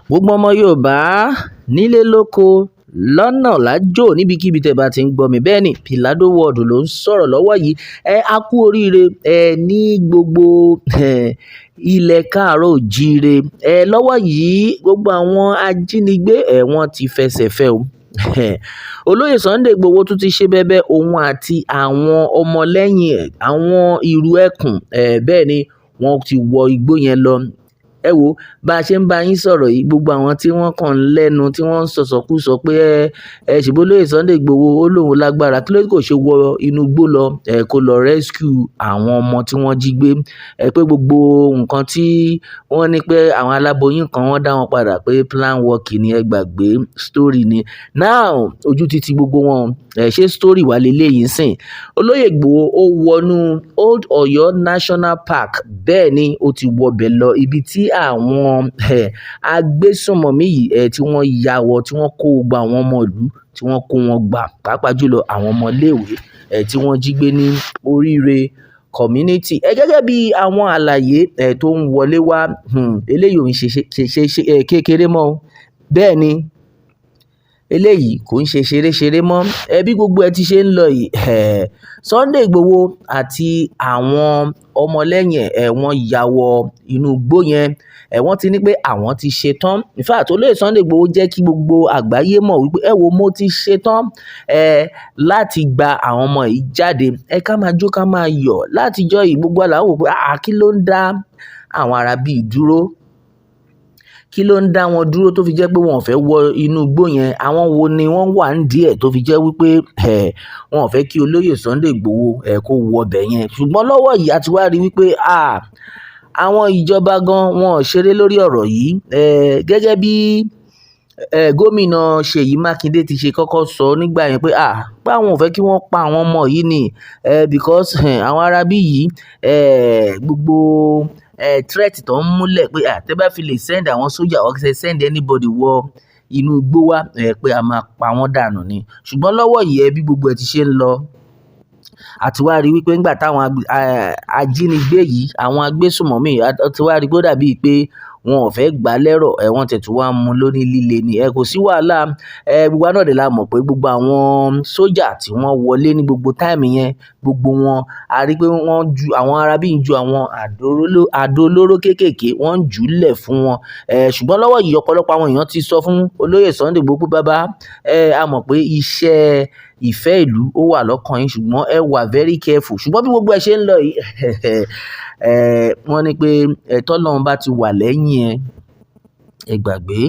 Gbogbo ọmọ Yorùbá nílé lóko lọ́nà lájò níbikíbi tẹ́ bá ti ń gbọ́ mi. Bẹ́ẹ̀ ni Pilado World ló ń sọ̀rọ̀ lọ́wọ́ yìí. A kú oríire ní gbogbo ilẹ̀ káàárọ̀ oòjíire. Lọ́wọ́ yìí gbogbo àwọn ajínigbé wọ́n ti fẹsẹ̀ fẹ́ o. Olóyè Sunday Igboho tún ti ṣe bẹbẹ òun àti àwọn ọmọlẹ́yìn ẹ̀ àwọn ìrù ẹkùn bẹ́ẹ̀ ni wọ́n ti wọ igbó yẹn lọ. Ẹ wo bá a ṣe ń bá yín sọ̀rọ̀ yìí gbogbo àwọn tí wọ́n kàn ń lẹ́nu tí wọ́n ń sọ̀sọ̀kúsọ pé ṣèbí Olóyè Sunday Igboho ó lóun lágbára kí ló kò ṣe wọ inú igbó lọ kó lọ rescue àwọn ọmọ tí wọ́n jí gbé pé gbogbo nǹkan tí wọ́n ní pé àwọn aláboyún kan wọ́n dá wọn padà pé plan work ni ẹ gbàgbé story ni. Now ojú ti gbogbo wọn ṣé story wà leléyìí sìn. Olóyè Igboho ó wọnú Old Ọ̀yọ́ National Park bẹ́ẹ̀ ni ó ti wọbẹ̀ lọ ibi tí àwọn agbésùnmọ̀mí yìí tí wọ́n ya wọ tí wọ́n kó gbogbo àwọn ọmọ ìlú tí wọ́n kó wọn gbà pàápàá jùlọ àwọn ọmọléèwé tí wọ́n jí gbé ní Oríire community. Gẹ́gẹ́ bí àwọn àlàyé tó ń wọlé wá eléyìí ò ń ṣe kékeré mọ́ o. Bẹ́ẹ̀ ni eléyìí kò ń ṣe ṣeré mọ́ bí gbogbo ẹ ti ṣe ń lọ yìí Sunday Igboho àti àwọn ọmọlẹ́yìn wọ́n ya wọ inú igbó yẹn wọ́n ti ní pé àwọn ti ṣetán. In fact Olóyè Sunday Igboho jẹ́ kí gbogbo àgbáyé mọ̀ wípé mo ti ṣetán láti gba àwọn ọmọ yìí jáde ká máa jó ká máa yọ̀ látijọ́ yìí gbogbo àlàó pé kí ló ń dá àwọn ará bíi dúró kí ló ń dá wọn dúró tó fi jẹ́ pé wọn ò fẹ́ wọ inú igbó yẹn àwọn wo ni wọ́n wà nídìí ẹ̀ tó fi jẹ́ wípé wọn ò fẹ́ kí Olóyè Sunday Igboho kó wọ ọbẹ̀ yẹn ṣùgbọ́n lọ́wọ́ yìí a ti wá rí wípé àwọn ìjọba gan wọn ò ṣeré lórí ọ̀rọ̀ yìí gẹ́gẹ́ bí gómìnà Ṣèyí Mákindé ti ṣe kọ́kọ́ sọ nígbà yẹn pé àwọn ò fẹ́ kí wọ́n pa àwọn ọmọ yìí ni because àwọn arábí yìí gbogbo threat tó ń múlẹ̀ pé tẹ́ bá fi lè send àwọn sójà or send anybody wọ inú igbó wá pé a máa pa wọ́n dànù ni ṣùgbọ́n lọ́wọ́ yìí bí gbogbo ẹ ti ṣe ń lọ àti wá rí wípé nígbà táwọn ajínigbé yìí àwọn agbésùnmọ̀mí àti wá rí pé ó dàbí pé wọn ò fẹ́ gbà lẹ́rọ̀ wọ́n tẹ̀ tún wá mú lóní líle ni kò sí wàhálà gbogbo náà dẹ̀ la mọ̀ pé gbogbo àwọn sójà tí wọ́n wọlé ní gbogbo táìmù yẹn gbogbo wọn a rí pé wọ́n ju àwọn arábí ń ju àwọn àdó olóró kéékèèké wọ́n ń jù ú lẹ̀ fún wọn ṣùgbọ́n lọ́wọ́ yìí ọ̀pọ̀lọpọ̀ àwọn èèyàn ti sọ fún Olóyè Sunday Igboho pé bàbá a mọ̀ pé iṣẹ́ ìfẹ́ ìlú ó wà lọ́kàn yín ṣùgbọ́n ẹ wà very careful ṣùgbọ́n bí gbogbo ẹ ṣe ń lọ yìí wọ́n ní pé tọ́lọ́run bá ti wà lẹ́yìn ẹ gbàgbé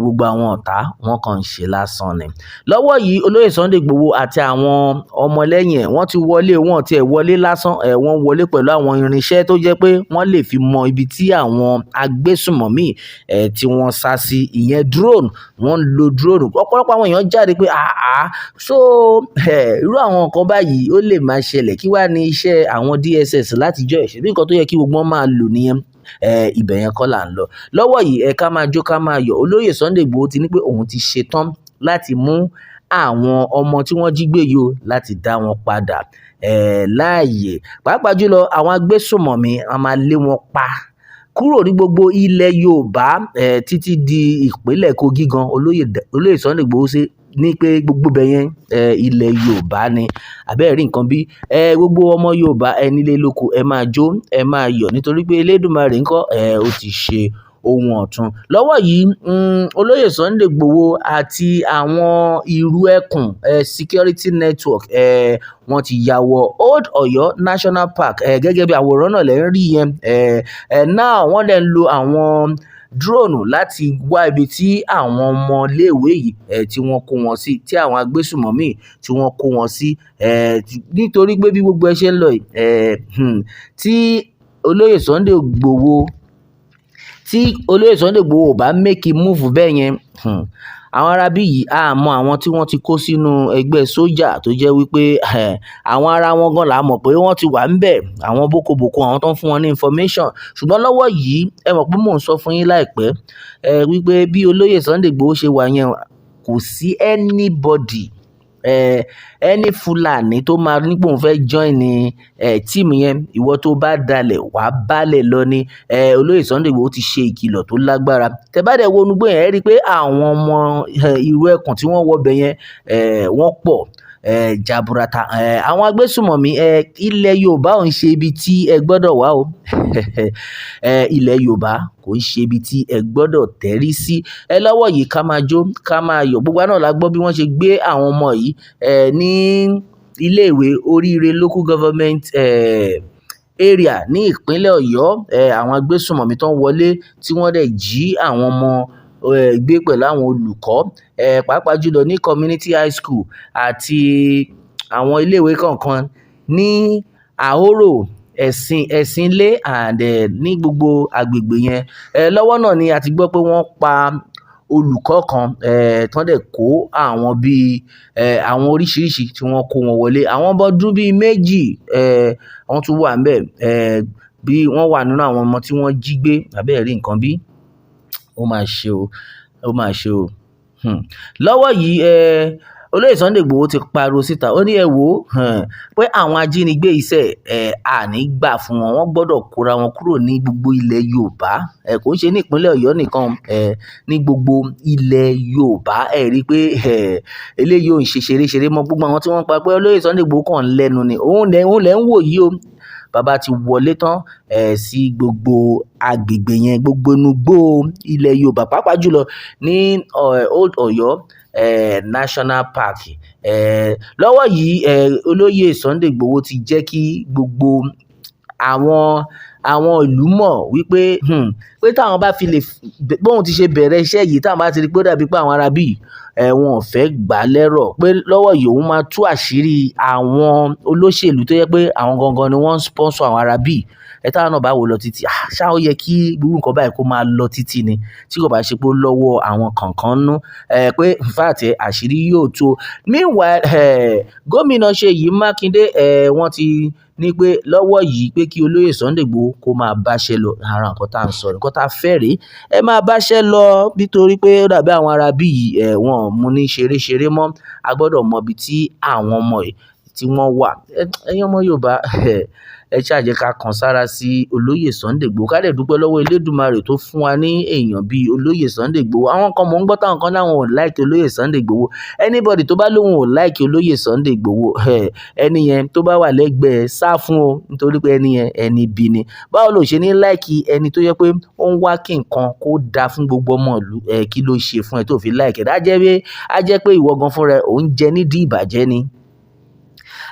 gbogbo àwọn ọ̀tá wọn kàn ń ṣe lásán ni. Lọ́wọ́ yìí Olóyè Sunday Igboho àti àwọn ọmọlẹ́yìn wọn ti wọlé wọn ti wọlé lásán wọ́n wọlé pẹ̀lú àwọn irinṣẹ́ tó jẹ́ pé wọ́n lè fi mọ ibi tí àwọn agbésùnmọ̀mí tí wọ́n sá sí ìyẹn drone wọ́n ń lo drone ọ̀pọ̀lọpọ̀ àwọn èèyàn jáde pé so irú àwọn nǹkan báyìí ó lè máa ṣẹlẹ̀ kí wàá ní iṣẹ́ àwọn DSS látijọ́ ìṣẹ́ bí nǹkan tó yẹ kí gbogbo wọn máa lò nìyẹn ibẹ̀ yẹn kọ́ là ń lọ lọ́wọ́ yìí ká máa jó ká máa yọ̀ Olóyè Sunday Igboho ti ní pé òun ti ṣetán láti mú àwọn ọmọ tí wọ́n jí gbé yìí láti dá wọn padà láàyè pàápàá jùlọ àwọn agbésùnmọ̀mí a máa lé wọn pa kúrò ní gbogbo ilẹ̀ Yorùbá títí di ìpínlẹ̀ Kogi gan Olóyè Sunday Igboho ṣe ní pé gbogbo bẹ̀yẹn ilẹ̀ Yorùbá ni àbẹ́ẹ̀ rí nǹkan bí gbogbo ọmọ Yorùbá nílé lóko ẹ máa jó ẹ máa yọ̀ nítorí pé Elédùmarè ńkọ́ ó ti ṣe ohun ọ̀tun lọ́wọ́ yìí Olóyè Sunday Igboho àti àwọn ìrù ẹkùn security network wọ́n ti ya wọ Old Ọ̀yọ́ National Park gẹ́gẹ́ bí àwòrán náà lẹ́ ń rí yẹn now wọ́n dẹ̀ ń lo àwọn drone láti wá ibi tí àwọn ọmọléèwé yìí tí wọ́n kó wọn sí tí àwọn agbésùnmọ̀mí tí wọ́n kó wọn sí nítorí pé bí gbogbo ẹ ṣe ń lọ yìí tí Olóyè Sunday Igboho ò bá make move bẹ́ẹ̀ yẹn àwọn arábí yìí mọ àwọn tí wọ́n ti kó sínú ẹgbẹ́ sójà tó jẹ́ wípé àwọn ará wọn gan la mọ̀ pé wọ́n ti wà ńbẹ̀ àwọn bókobòko àwọn tó ń fún wọn ní information ṣùgbọ́n lọ́wọ́ yìí ẹ mọ̀ pé mò ń sọ fún yín láìpẹ́ wípé bí Olóyè Sunday Igboho ṣe wà yẹn kò sí anybody ẹni Fúlàní tó máa ní pé òun fẹ́ join ní tíìmù yẹn, ìwọ tó bá dalẹ̀ wàá bálẹ̀ lọ ni. Olóyè Sunday Igboho ti ṣe ìkìlọ̀ tó lágbára. Tẹ́ bá dẹ̀ wo inú igbó yẹn, ẹ rí i pé àwọn ọmọ ìrù ẹkùn tí wọ́n wọbẹ̀ yẹn wọ́n pọ̀ jaburata. Àwọn agbésùmọ̀mí ilẹ̀ Yorùbá ò ń ṣe ibi tí ẹ gbọ́dọ̀ wá o. Ilẹ̀ Yorùbá kò ń ṣe ibi tí ẹ gbọ́dọ̀ tẹ̀rí sí. Lọ́wọ́ yìí ká máa jó ká máa yọ̀. Gbogbo wa náà la gbọ́ bí wọ́n ṣe gbé àwọn ọmọ yìí ní iléèwé Oríire local government area ní ìpínlẹ̀ Ọ̀yọ́. Àwọn agbésùmọ̀mí tó ń wọlé tí wọ́n dẹ̀ jí àwọn ọmọ gbé pẹ̀lú àwọn olùkọ́ pàápàá jùlọ ní community high school àti àwọn iléèwé kọ̀ọ̀kan ní Àhórò, Ẹ̀sìnlé and ní gbogbo agbègbè yẹn. Lọ́wọ́ náà ni a ti gbọ́ pé wọ́n pa olùkọ́ kan tán dẹ̀ kó àwọn bíi àwọn oríṣiríṣi tí wọ́n kó wọn wọlé. Àwọn ọmọ ọdún bíi méjì wọ́n tún wà ńbẹ̀ bí wọ́n wà nínú àwọn ọmọ tí wọ́n jí gbé. Àbẹ́ẹ̀ rí nǹkan bí? Ó máa ṣe o, ó máa ṣe o. Lọ́wọ́ yìí Olóyè Sunday Igboho ti pariwo síta. Ó ní ẹ wò ó pé àwọn ajínigbé iṣẹ́ àní gbà fún wọn. Wọ́n gbọ́dọ̀ kóra wọn kúrò ní gbogbo ilẹ̀ Yorùbá. Kò ń ṣe ní ìpínlẹ̀ Ọ̀yọ́ nìkan, ní gbogbo ilẹ̀ Yorùbá. Ẹ rí i pé eléyìí ò ń ṣe ṣeré mọ́. Gbogbo àwọn tí wọ́n pa pé Olóyè Sunday Igboho kàn lẹ́nu ni. Òun lẹ̀ ń wò yìí o. Bàbá ti wọlé tán sí gbogbo agbègbè yẹn, gbogbo inú igbó ilẹ̀ Yorùbá pàápàá jùlọ ní Old Ọ̀yọ́ National Park. Lọ́wọ́ yìí Olóyè Sunday Igboho ti jẹ́ kí gbogbo àwọn ìlú mọ̀ wípé pé táwọn bá fi lè bóun ti ṣe bẹ̀rẹ̀ iṣẹ́ yìí, táwọn bá ti rí pé ó dàbí pé àwọn arábí wọn ò fẹ́ gbà á lẹ́rọ̀, pé lọ́wọ́ yìí òun máa tú àṣírí àwọn olóṣèlú tó yẹ pé àwọn gangan ni wọ́n ń sponsor àwọn arábí. Táwọn náà bá wò lọ títí, ṣá ó yẹ kí gbogbo nǹkan báyìí kó máa lọ títí ni tí kò bá ṣe pé ó lọ́wọ́ àwọn kankan nú pé in fact àṣírí yóò tó. Meanwhile gómìnà Ṣèyí Mákindé wọ́n ti ní pé lọ́wọ́ yìí pé kí Olóyè Sunday Igboho kó máa báṣẹ́ lọ. Ara nǹkan tá à ń sọ, nǹkan tá a fẹ́ rèé. Ẹ máa báṣẹ́ lọ nítorí pé ó dàbí àwọn arábí yìí wọn ò mú ní ṣeré mọ́. A gbọ́dọ̀ mọ ibi tí àwọn ọmọ yìí tí wọ́n wà. Ẹ̀yin ọmọ Yorùbá ẹ ṣáà jẹ́ ká kan sára sí Olóyè Sunday Igboho. Ká dẹ̀ dúpẹ́ lọ́wọ́ Elédùmarè tó fún wa ní èèyàn bíi Olóyè Sunday Igboho. Àwọn kan mò ń gbọ́ táwọn kan láwọn ò like Olóyè Sunday Igboho. Anybody tó bá lóun ò like Olóyè Sunday Igboho ẹni yẹn tó bá wà lẹ́gbẹ̀ẹ́ sá fún o, nítorí pé ẹni yẹn ẹni bí ni. Báwo ló ṣe ní like ẹni tó yẹ pé ó ń wá kí nǹkan kó dáa fún gbogbo ọmọ ìlú? Kí ló ṣe fún ẹ tó fi like ẹ̀? Á jẹ́ pé ìwọ gan fúnra ẹ ò ń jẹ nídìí ìbàjẹ́ ni.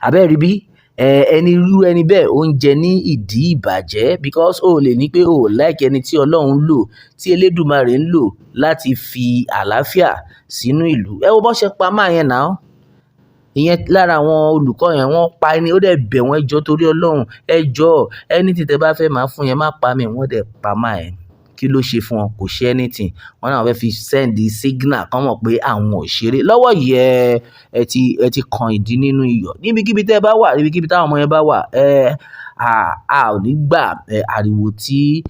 Àbẹ́ẹ̀ rí bí? Irú ẹni bẹ́ẹ̀ ó ń jẹ ní ìdí ìbàjẹ́, because o lè ní pé o ò like ẹni tí Ọlọ́run lò, tí Elédùmarè ń lò láti fi àlàáfíà sínú ìlú. Ẹ wo bó ṣe pa máa yẹn náà. Ìyẹn lára àwọn olùkọ́ yẹn wọ́n pa ẹni, ó dẹ̀ bẹ̀ wọ́n, ẹ jọ̀ọ́ torí Ọlọ́run, ẹ jọ̀ọ́ ẹni tí tẹ́ bá fẹ́ máa fún yẹn má pa mí. Wọ́n dẹ̀ pa máa yẹn. Kí ló ṣe fún wọn? Kò ṣe anything. Wọ́n náà fẹ́ fi send signal kan mọ̀ pé àwọn ò ṣeré. Lọ́wọ́ yìí ẹ ti kan ìdí nínú iyọ̀. Níbikíbi tẹ́ bá wà, níbikíbi táwọn ọmọ yẹn bá wà, a ò ní gbà ariwo tí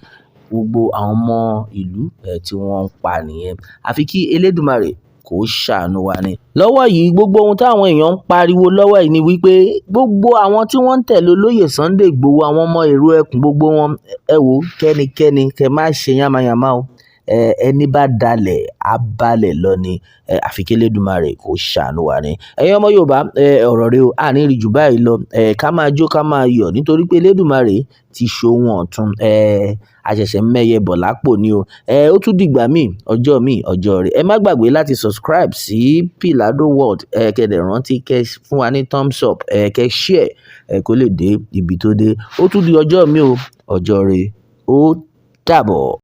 gbogbo àwọn ọmọ ìlú tí wọ́n ń pa nìyẹn. Àfi kí Elédùmarè kó ṣàánú wa ni. Lọ́wọ́ yìí gbogbo ohun táwọn èèyàn ń pariwo lọ́wọ́ yìí ni wípé gbogbo àwọn tí wọ́n ń tẹ̀lé Olóyè Sunday Igboho, àwọn ọmọ èrò ẹkùn gbogbo wọn, ẹ wò kẹ́nikẹ́ni kẹ́ má ṣe yánmayànmá o. Ẹni bá dalẹ̀ á balẹ̀ lọ ni. Àfi kí Elédùmarè kó ṣàánú wa ni. Ẹ̀yin ọmọ Yorùbá ọ̀rọ̀ rẹ o, a ní rí jù báyìí lọ. Ká máa jó ká máa yọ̀ nítorí pé Elédùmarè ti ṣohun ọ̀tun. Àṣẹ̀ṣẹ̀ mẹ́yẹ bọ̀ lápò ni o. Ó tún dìgbà míì, ọjọ́ rẹ̀. Ẹ má gbàgbé láti subscribe sí Pilado World. Kẹ́dẹ̀ rántí kẹ́ fún wa ní thumbs up, kẹ́ share kó lè dé ibi tó dé. Ó tún di ọjọ́ mi o, ọjọ́ rẹ̀. Ó dàbọ̀.